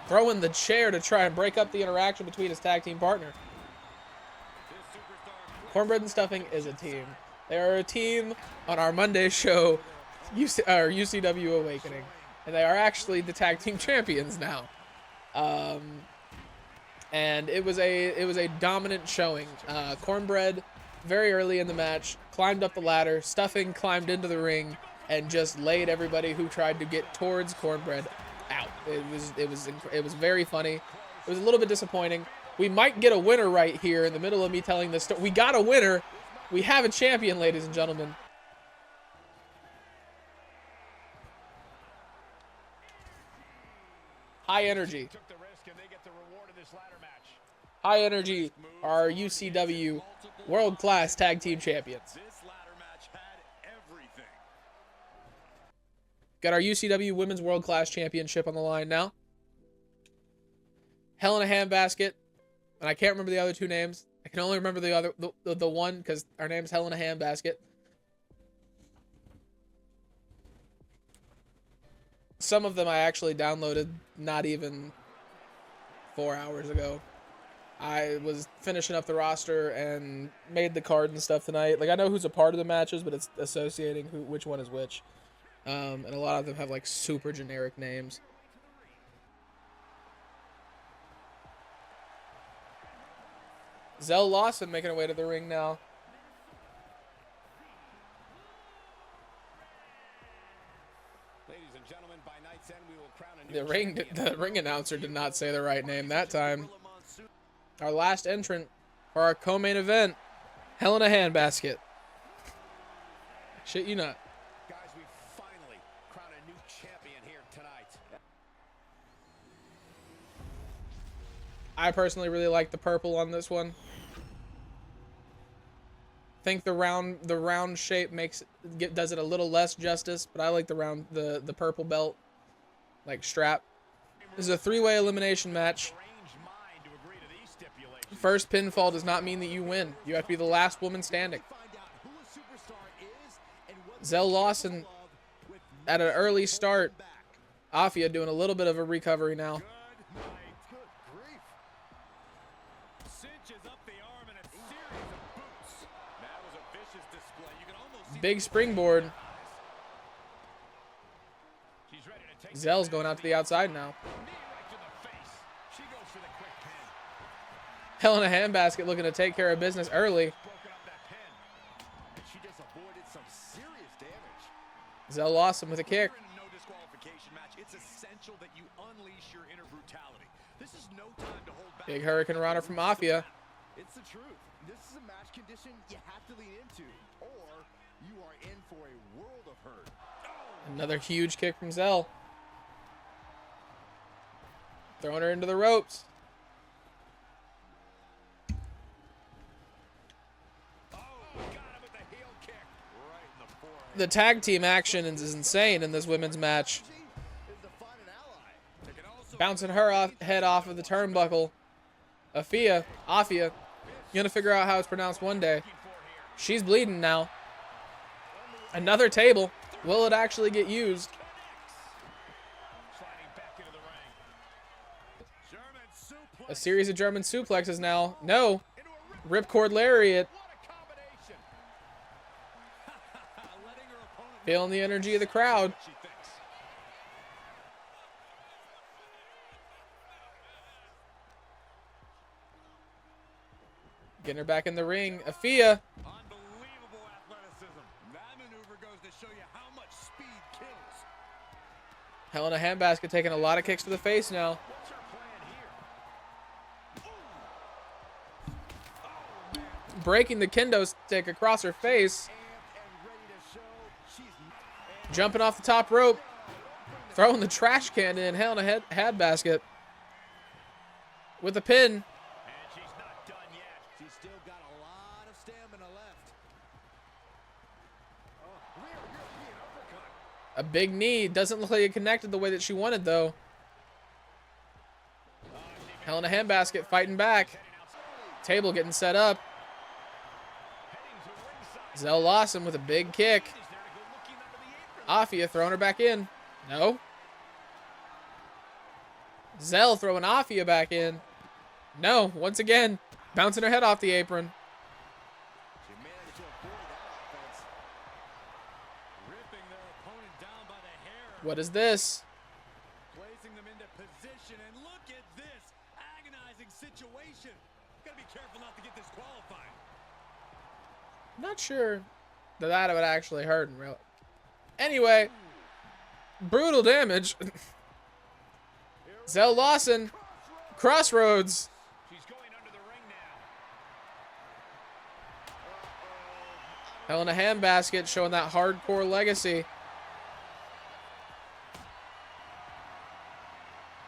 Throwing the chair to try and break up the interaction between his tag team partner. Cornbread and Stuffing is a team. They are a team on our Monday show, UCW Awakening. And they are actually the tag team champions now. And it was a dominant showing. Cornbread, very early in the match, climbed up the ladder. Stuffing climbed into the ring and just laid everybody who tried to get towards Cornbread out. It was very funny. It was a little bit disappointing. We might get a winner right here in the middle of me telling this story. We got a winner. We have a champion, ladies and gentlemen. High energy. Took the risk and they get the reward in this ladder match. High energy are UCW World Class Tag Team Champions. This ladder match had everything. Got our UCW Women's World Class Championship on the line now. Hell in a Handbasket, and I can't remember the other two names. I can only remember the one because our name's Hell in a Handbasket. Some of them I actually downloaded not even 4 hours ago. I was finishing up the roster and made the card and stuff tonight. Like, I know who's a part of the matches, but it's associating which one is which. And a lot of them have, like, super generic names. Zell Lawson making her way to the ring now. Ladies and gentlemen, by night's end, we will crown a new The ring announcer did not say the right name that time. Our last entrant for our co-main event, Hell in a Handbasket. Shit you not. Guys, we finally crown a new champion here tonight. I personally really like the purple on this one. Think the round shape does it a little less justice, but I like the purple belt, like, strap. This is a 3-way elimination match. First pinfall does not mean that you win. You have to be the last woman standing. Zell Lawson at an early start. Afia doing a little bit of a recovery now. Big springboard. Zell's going out to the outside now. Hell in a Handbasket looking to take care of business early. Zell Lawson with a kick. Big Hurricane Runner from Afia. It's the truth. This is a match condition you have to lean into, or you are in for a world of hurt. Another huge kick from Zell. Throwing her into the ropes. The tag team action is insane in this women's match. Bouncing her head off of the turnbuckle. Afia, you're gonna figure out how it's pronounced one day. She's bleeding now. Another table. Will it actually get used? A series of German suplexes now. No. Ripcord lariat. Feeling the energy of the crowd. Getting her back in the ring. Afia. Unbelievable athleticism. That maneuver goes to show you how much speed kills. Hell in a Handbasket taking a lot of kicks to the face now. What's her plan here? Breaking the kendo stick across her face. And ready to show she's Jumping off the top rope. Throwing the trash can in. Hell in a Handbasket. With a pin. and she's not done yet. She's still got a lot of stamina left. Oh, rear European uppercut. A big knee. Doesn't look like it connected the way that she wanted, though. Hell in a Handbasket fighting back. Table getting set up. Zell Lawson with a big kick. Afia throwing her back in. No. Zell throwing Afia back in. No. Once again, bouncing her head off the apron. She managed to avoid that offense. Ripping their opponent down by the hair. What is this? Placing them into position, and look at this agonizing situation. Gotta be careful not to get disqualified. Not sure that would actually hurt in real. Anyway, brutal damage. Zell Lawson, Crossroads. She's going under the ring now. Hell in a Handbasket showing that hardcore legacy.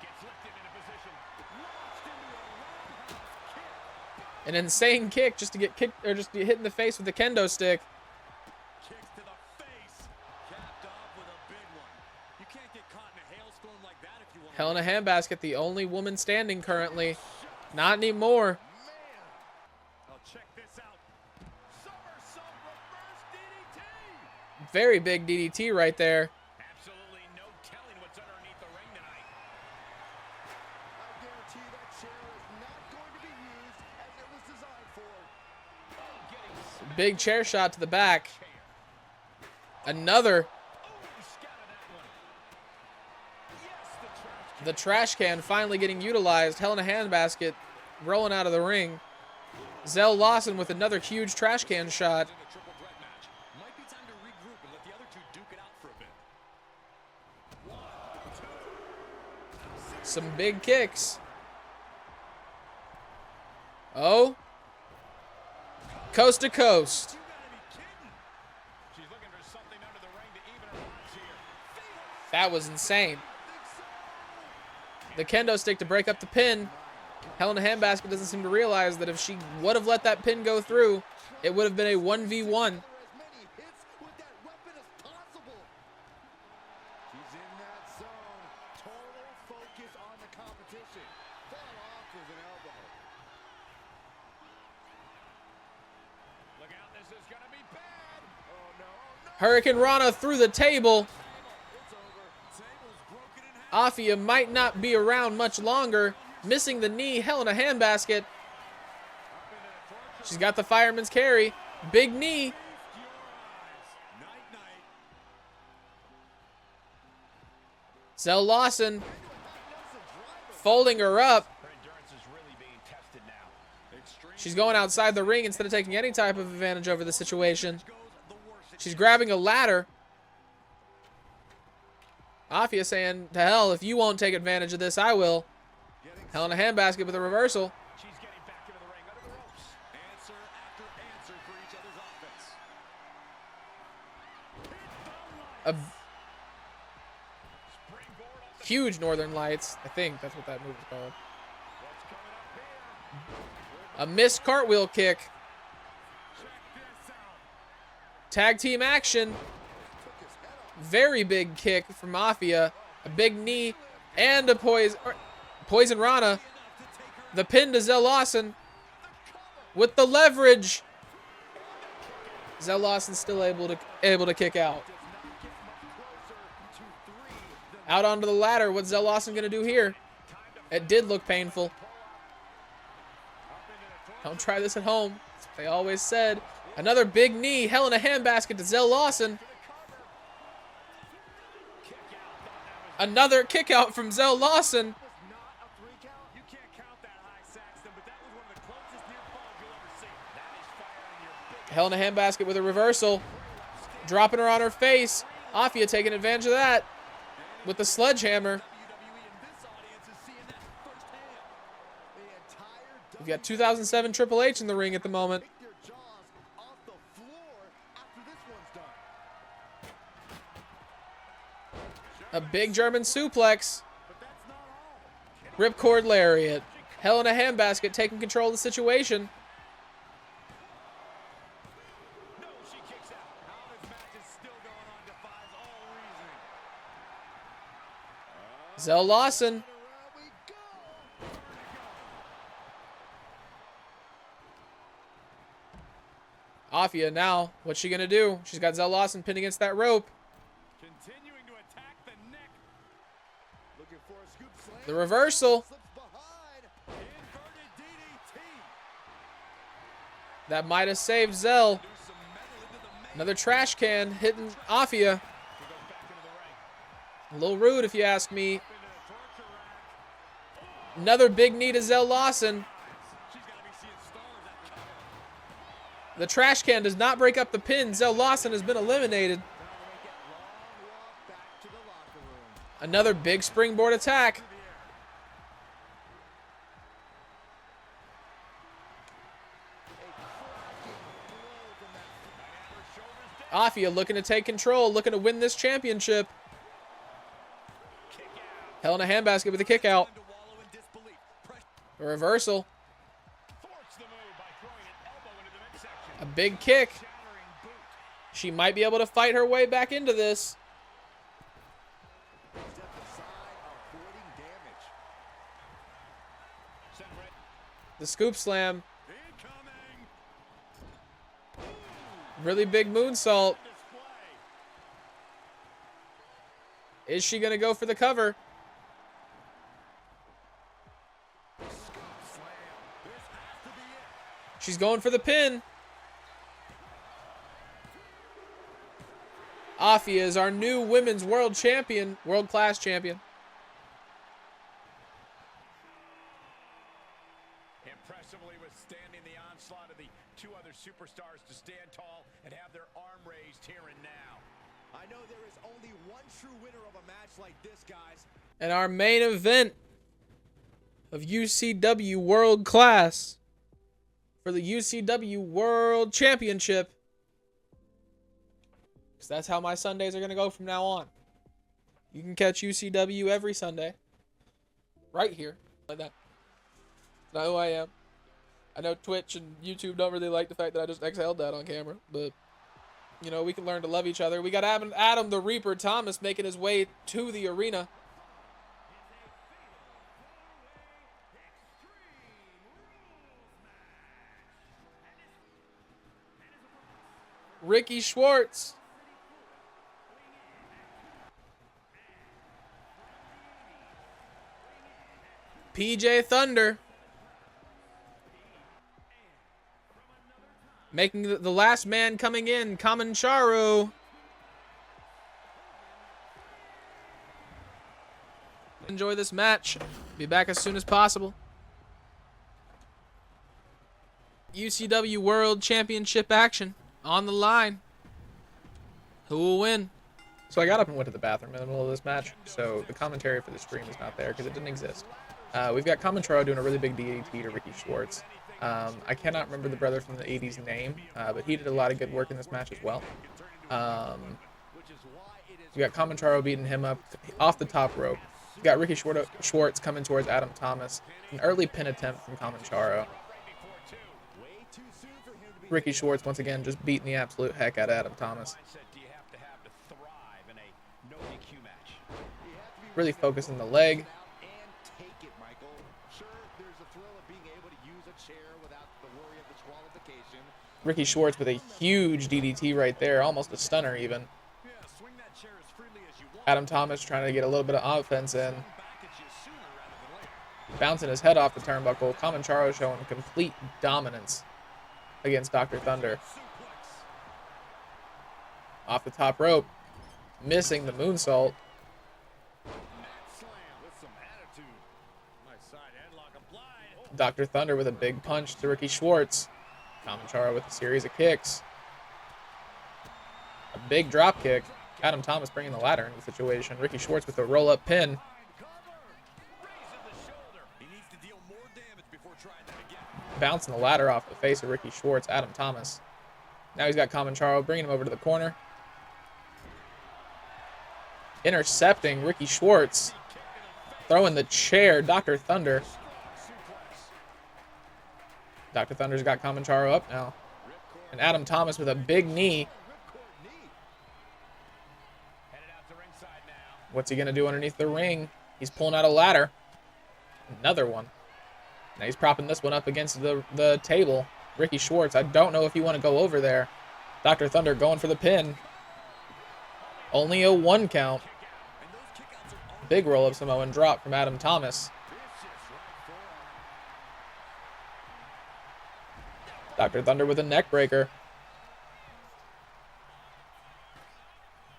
Gets lifted An insane kick just to get kicked or just to get hit in the face with the kendo stick. Kicks to the face. Capped off with a big one. You can't get caught in a hailstorm like that if you want. Hell in a handbasket, the only woman standing currently. Not anymore. Man. Oh, check this out. Somersault reverse DDT. Very big DDT right there. Absolutely no telling what's underneath the ring tonight. I guarantee that chair is not going to be used as it was designed for. Oh, getting smacked. Big chair shot to the back. Another. Oh, he scattered that one. Yes, The trash can finally getting utilized. Hell in a handbasket rolling out of the ring. Zell Lawson with another huge trash can shot. in a triple threat match. Might be time to regroup and let the other two duke it out for a bit. 1, 2. Some big kicks. Oh. Coast to coast. You gotta be kidding. She's looking for something under the ring to even her odds here. That was insane. The kendo stick to break up the pin. Hell in a handbasket doesn't seem to realize that if she would have let that pin go through, it would have been a 1v1. As many hits with that weapon as possible. She's in that zone. Total focus on the competition. Fought off with an elbow. Look out, this is gonna be bad. Oh no, oh, no. Hurricane Rana through the table. It's over. Table's broken in half. Afia might not be around much longer. Missing the knee. Hell in a handbasket. She's got the fireman's carry. Big knee. Zell Lawson folding her up. Her endurance is really being tested now. Extreme She's going outside the ring instead of taking any type of advantage over the situation. goes the worst. She's grabbing a ladder. Afia saying, to hell, if you won't take advantage of this, I will. Hell in a handbasket with a reversal. She's getting back into the ring under the ropes. Answer after answer for each other's offense. A Springboard up the huge Northern Lights. I think that's what that move is called. what's coming up here. A missed cartwheel kick. Check this out. Tag team action. Very big kick from Mafia. A big knee and a poison Rana. The pin to Zell Lawson with the leverage. Zell Lawson still able to kick out. Out onto the ladder. What's Zell Lawson gonna do here? It did look painful. Don't try this at home. That's what they always said. Another big knee. Hell in a handbasket to Zell Lawson. Another kick out from Zell Lawson. Not a 3 count. You can't count that high, Saxton, but that was one of the closest near falls you'll ever see. That is firing your big Hell in a handbasket with a reversal. Dropping her on her face. Afia taking advantage of that with the sledgehammer. WWE, and this audience is seeing that firsthand. The entire We've got 2007 Triple H in the ring at the moment. take their jaws off the floor after this one's done. A big German suplex. But that's not all. Ripcord lariat. Hell in a handbasket taking control of the situation. No, she kicks out. How this match is still going on defies all reasoning. Zell Lawson. Around we go. Afia now. What's she going to do? She's got Zell Lawson pinned against that rope. Continuing to attack the neck. Looking for a scoop slam. The reversal. Slips behind. Inverted DDT. That might have saved Zell. Do some metal into the main. Another trash can hitting Afia. She goes back into the ring. A little rude if you ask me. Into the torture rack. Another big knee to Zell Lawson. She's got to be seeing stars after that. The trash can does not break up the pin. Zell Lawson has been eliminated. Now they make it long walk back to the locker room. Another big springboard attack. To the air. Afia looking to take control, looking to win this championship. Hell in a handbasket with a kick out. To wallow in disbelief. Pressure A reversal. thwarts the move by A big kick. She might be able to fight her way back into this. The scoop slam. Really big moonsault. Is she going to go for the cover? She's going for the pin. Afia is our new women's world champion, world class champion. Impressively withstanding the onslaught of the two other superstars to stand tall and have their arm raised here and now. I know there is only one true winner of a match like this, guys. And our main event of UCW World Class for the UCW World Championship. Because that's how my Sundays are going to go from now on. You can catch UCW every Sunday. Right here. Like that. That's not who I am. I know Twitch and YouTube don't really like the fact that I just exhaled that on camera. But, you know, we can learn to love each other. We got Adam the Reaper Thomas making his way to the arena. Ricky Schwartz. PJ Thunder. Making the last man coming in, Kamancharo. Enjoy this match. Be back as soon as possible. UCW World Championship action on the line. Who will win? So I got up and went to the bathroom in the middle of this match, so the commentary for the stream is not there because it didn't exist. We've got Kamancharo doing a really big DDT to Ricky Schwartz. I cannot remember the brother from the 80s name, but he did a lot of good work in this match as well. We got Kamancharo beating him up off the top rope. We got Ricky Schwartz coming towards Adam Thomas. An early pin attempt from Kamancharo. Ricky Schwartz once again just beating the absolute heck out of Adam Thomas. Really focusing the leg. Ricky Schwartz with a huge DDT right there, almost a stunner even. Adam Thomas trying to get a little bit of offense in. Bouncing his head off the turnbuckle. Kamancharo showing complete dominance against Dr. Thunder. Off the top rope. Missing the moonsault. Dr. Thunder with a big punch to Ricky Schwartz. Kamancharo with a series of kicks. A big drop kick. Adam Thomas bringing the ladder into the situation. Ricky Schwartz with a roll-up pin. Bouncing the ladder off the face of Ricky Schwartz. Adam Thomas. Now he's got Kamancharo bringing him over to the corner. Intercepting Ricky Schwartz. Throwing the chair. Dr. Thunder. Dr. Thunder's got Kamancharo up now. And Adam Thomas with a big knee. What's he going to do underneath the ring? He's pulling out a ladder. Another one. Now he's propping this one up against the table. Ricky Schwartz, I don't know if you want to go over there. Dr. Thunder going for the pin. Only a 1 count. Big roll-up Samoan drop from Adam Thomas. Dr. Thunder with a neck breaker.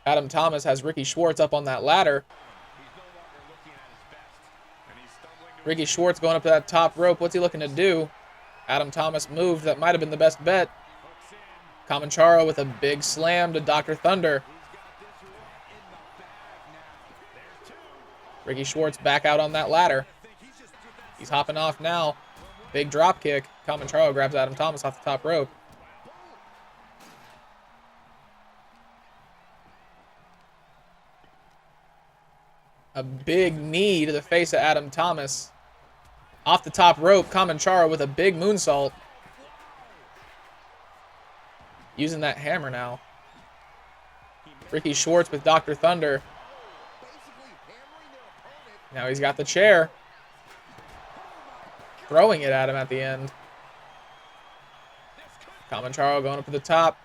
Adam Thomas has Ricky Schwartz up on that ladder. Ricky Schwartz going up to that top rope. What's he looking to do? Adam Thomas moved. That might have been the best bet. Kamancharo with a big slam to Dr. Thunder. Ricky Schwartz back out on that ladder. He's hopping off now. Big drop kick. Kamancharo grabs Adam Thomas off the top rope. A big knee to the face of Adam Thomas. Off the top rope, Kamancharo with a big moonsault. Using that hammer now. Ricky Schwartz with Dr. Thunder. Now he's got the chair. Throwing it at him at the end. Kamancharo going up to the top.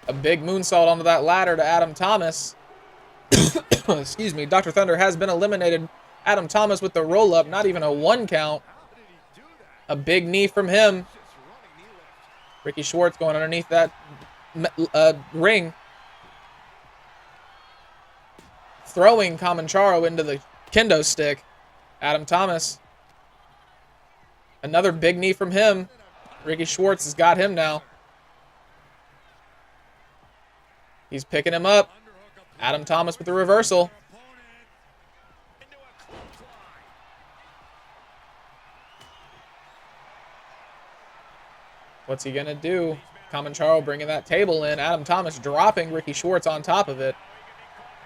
A big moonsault onto that ladder to Adam Thomas. Excuse me. Dr. Thunder has been eliminated. Adam Thomas with the roll-up. Not even a 1 count. A big knee from him. Ricky Schwartz going underneath that ring. Throwing Kamancharo into the kendo stick. Adam Thomas. Another big knee from him. Ricky Schwartz has got him now. He's picking him up. Adam Thomas with the reversal. What's he going to do? Kamancharo bringing that table in. Adam Thomas dropping Ricky Schwartz on top of it.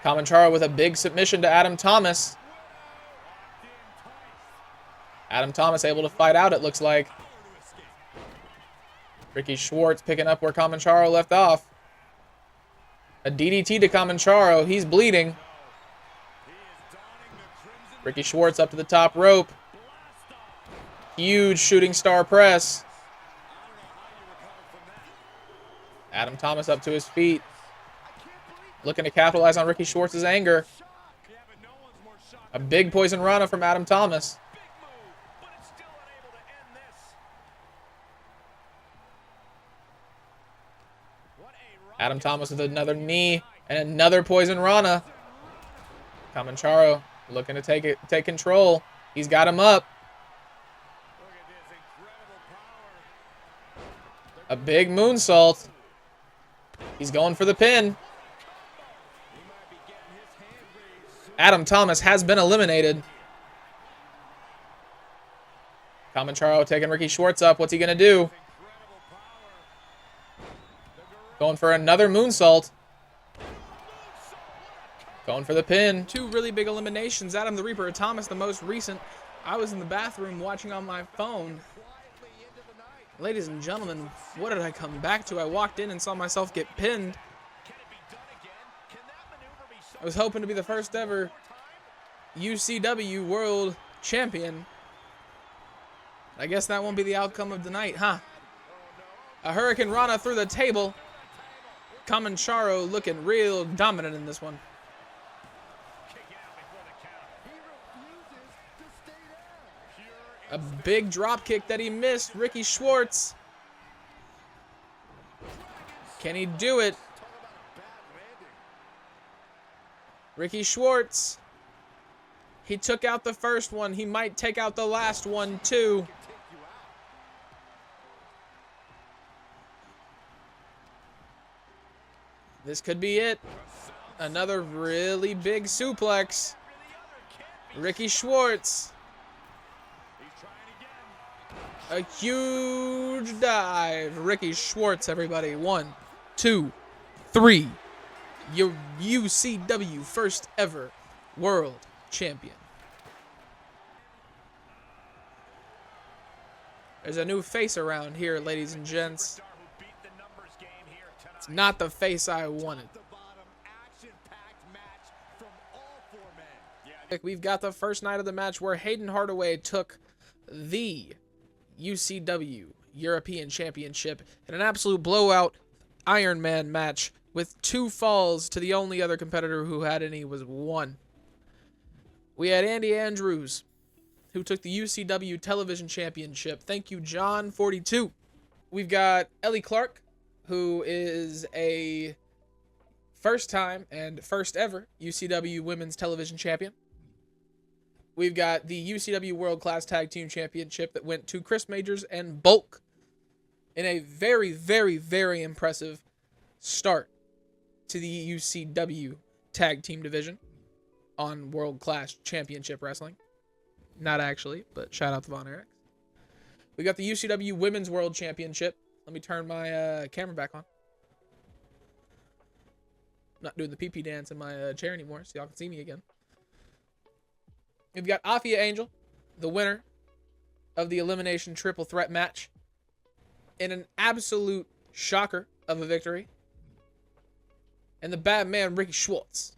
Kamancharo with a big submission to Adam Thomas. Adam Thomas able to fight out, it looks like. Ricky Schwartz picking up where Kamancharo left off. A DDT to Kamancharo. He's bleeding. Ricky Schwartz up to the top rope. Huge shooting star press. Adam Thomas up to his feet. Looking to capitalize on Ricky Schwartz's anger. A big poison rana from Adam Thomas. Adam Thomas with another knee and another poison rana. Kamancharo looking to take control. He's got him up. A big moonsault. He's going for the pin. Adam Thomas has been eliminated. Kamancharo taking Ricky Schwartz up. What's he going to do? Going for another moonsault. Going for the pin. 2 really big eliminations. Adam the Reaper, Thomas the most recent. I was in the bathroom watching on my phone. Ladies and gentlemen, what did I come back to? I walked in and saw myself get pinned. I was hoping to be the first ever UCW World Champion. I guess that won't be the outcome of the night, huh? A Hurricane Rana through the table. Kamancharo looking real dominant in this one. A big drop kick that he missed. Ricky Schwartz. Can he do it? Ricky Schwartz. He took out the first one. He might take out the last one too. This could be it. Another really big suplex. Ricky Schwartz. A huge dive. Ricky Schwartz, everybody. 1, 2, 3. Your UCW first ever world champion. There's a new face around here, ladies and gents. It's not the face I wanted. We've got the first night of the match where Hayden Hardaway took the UCW European Championship in an absolute blowout Iron Man match with 2 falls to the only other competitor who had any was 1. We had Andy Andrews, who took the UCW Television Championship. Thank you, John42. We've got Ellie Clark, who is a first time and first ever UCW Women's Television Champion. We've got the UCW World Class Tag Team Championship that went to Chris Majors and Bulk in a very, very, very impressive start to the UCW Tag Team Division on World Class Championship Wrestling. Not actually, but shout out to Von Erich. We got the UCW Women's World Championship. Let me turn my camera back on. I'm not doing the pee-pee dance in my chair anymore, so y'all can see me again. We've got Afia Angel, the winner of the Elimination Triple Threat match in an absolute shocker of a victory. And the bad man, Ricky Schwartz,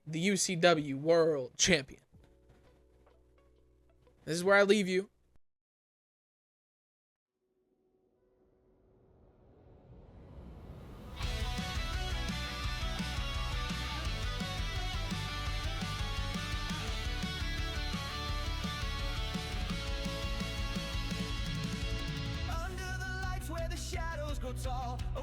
the UCW World Champion. This is where I leave you. Under the lights where the shadows grow tall, a